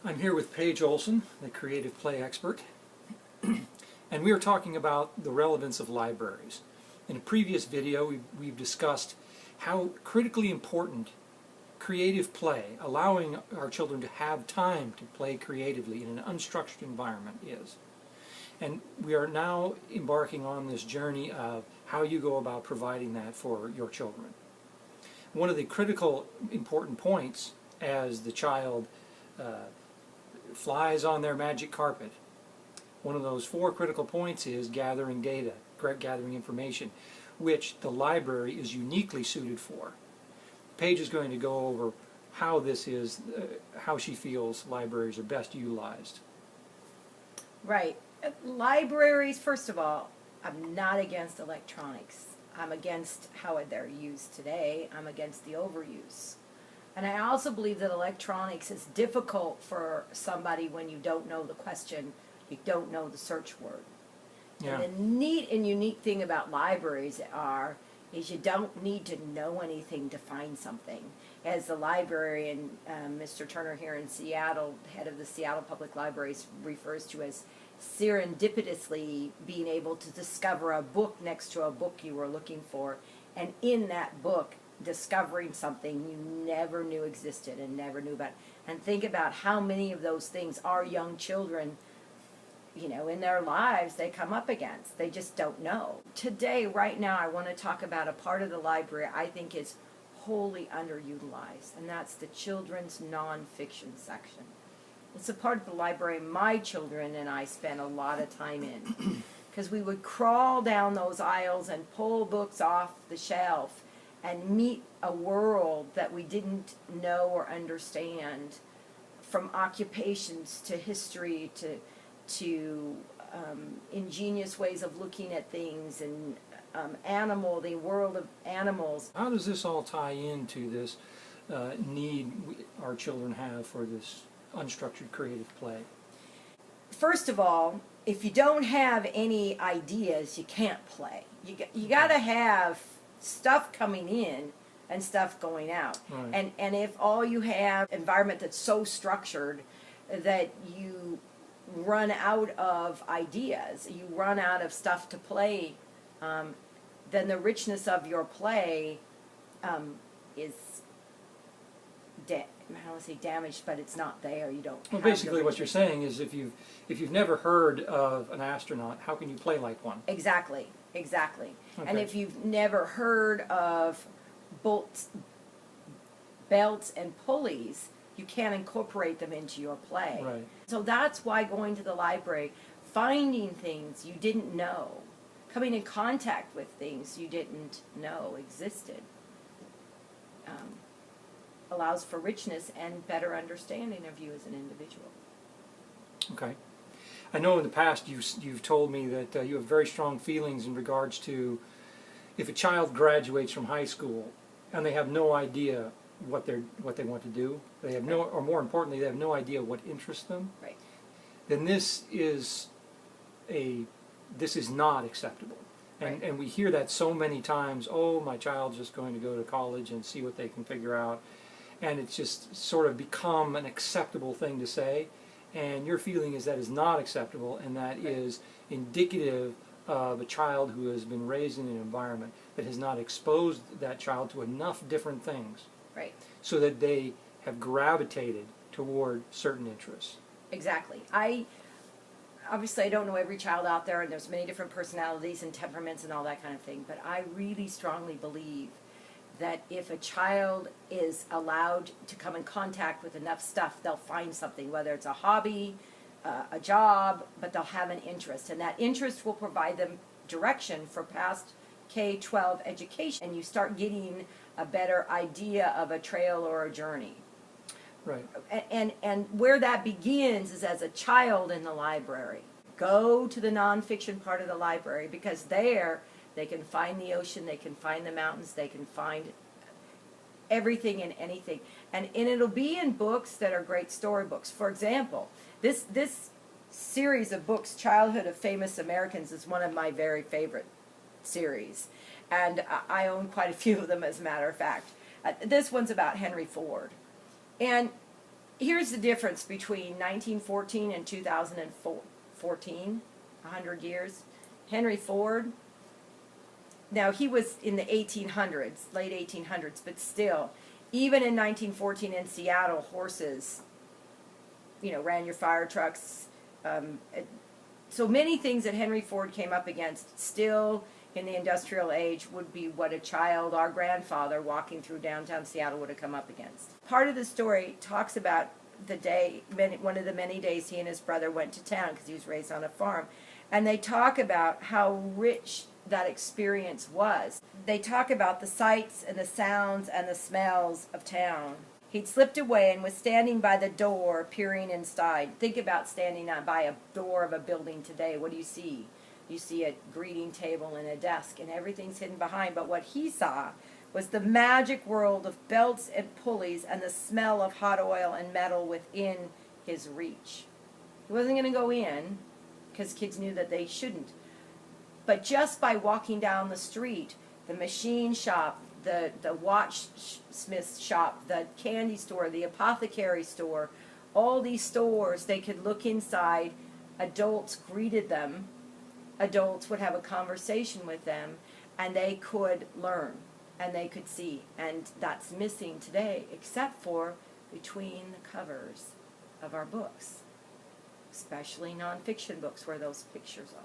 I'm here with Paige Olson, the creative play expert, and we are talking about the relevance of libraries. In a previous video, we've discussed how critically important creative play, allowing our children to have time to play creatively in an unstructured environment, is. And we are now embarking on this journey of how you go about providing that for your children. One of the critical important points as the child flies on their magic carpet, one of those 4 critical points is gathering data, gathering information, which the library is uniquely suited for. Paige is going to go over how this is, how she feels libraries are best utilized. Right. Libraries, first of all, I'm not against electronics. I'm against how they're used today. I'm against the overuse. And I also believe that electronics is difficult for somebody when you don't know the question, you don't know the search word. Yeah. And the neat and unique thing about libraries is you don't need to know anything to find something. As the librarian, Mr. Turner here in Seattle, head of the Seattle Public Libraries, refers to as serendipitously being able to discover a book next to a book you were looking for, and in that book discovering something you never knew existed and never knew about. And think about how many of those things our young children, you know, in their lives they come up against. They just don't know. Today, right now, I want to talk about a part of the library I think is wholly underutilized, and that's the children's nonfiction section. It's a part of the library my children and I spent a lot of time in, because we would crawl down those aisles and pull books off the shelf and meet a world that we didn't know or understand, from occupations to history to ingenious ways of looking at things, and the world of animals. How does this all tie into this need our children have for this unstructured creative play? First of all, if you don't have any ideas, you can't play. You got to have stuff coming in and stuff going out. Right. And if all you have environment that's so structured that you run out of ideas, you run out of stuff to play, then the richness of your play is I don't want to say damaged, but it's not there. You don't. Well, basically, what you're saying is, if you've never heard of an astronaut, how can you play like one? Exactly. Okay. And if you've never heard of bolts, belts, and pulleys, you can't incorporate them into your play. Right. So that's why going to the library, finding things you didn't know, coming in contact with things you didn't know existed, allows for richness and better understanding of you as an individual. Okay. I know in the past you've told me that you have very strong feelings in regards to if a child graduates from high school and they have no idea what they want to do, they have no, or more importantly, they have no idea what interests them. Right. Then this is not acceptable. And we hear that so many times. Oh, my child's just going to go to college and see what they can figure out. And it's just sort of become an acceptable thing to say. And your feeling is that is not acceptable, and that is indicative of a child who has been raised in an environment that has not exposed that child to enough different things, Right. so that they have gravitated toward certain interests. Exactly. Obviously I don't know every child out there, and there's many different personalities and temperaments and all that kind of thing, but I really strongly believe that if a child is allowed to come in contact with enough stuff, they'll find something, whether it's a hobby, a job, but they'll have an interest, and that interest will provide them direction for past K-12 education, and you start getting a better idea of a trail or a journey. Right. And where that begins is as a child in the library. Go to the nonfiction part of the library, because there they can find the ocean, they can find the mountains, they can find everything and anything. And it'll be in books that are great storybooks. For example, this series of books, Childhood of Famous Americans, is one of my very favorite series. And I own quite a few of them, as a matter of fact. This one's about Henry Ford. And here's the difference between 1914 and 2014, 100 years. Henry Ford, now he was in the 1800s, late 1800s, but still, even in 1914 in Seattle, horses, ran your fire trucks. So many things that Henry Ford came up against still in the industrial age would be what a child, our grandfather, walking through downtown Seattle would have come up against. Part of the story talks about the day, one of the many days he and his brother went to town because he was raised on a farm. And they talk about how rich that experience was. They talk about the sights and the sounds and the smells of town. He'd slipped away and was standing by the door, peering inside. Think about standing by a door of a building today. What do you see? You see a greeting table and a desk, and everything's hidden behind. But what he saw was the magic world of belts and pulleys and the smell of hot oil and metal within his reach. He wasn't going to go in because kids knew that they shouldn't. But just by walking down the street, the machine shop, the watchsmith shop, the candy store, the apothecary store, all these stores, they could look inside. Adults greeted them. Adults would have a conversation with them, and they could learn, and they could see. And that's missing today, except for between the covers of our books, especially nonfiction books where those pictures are.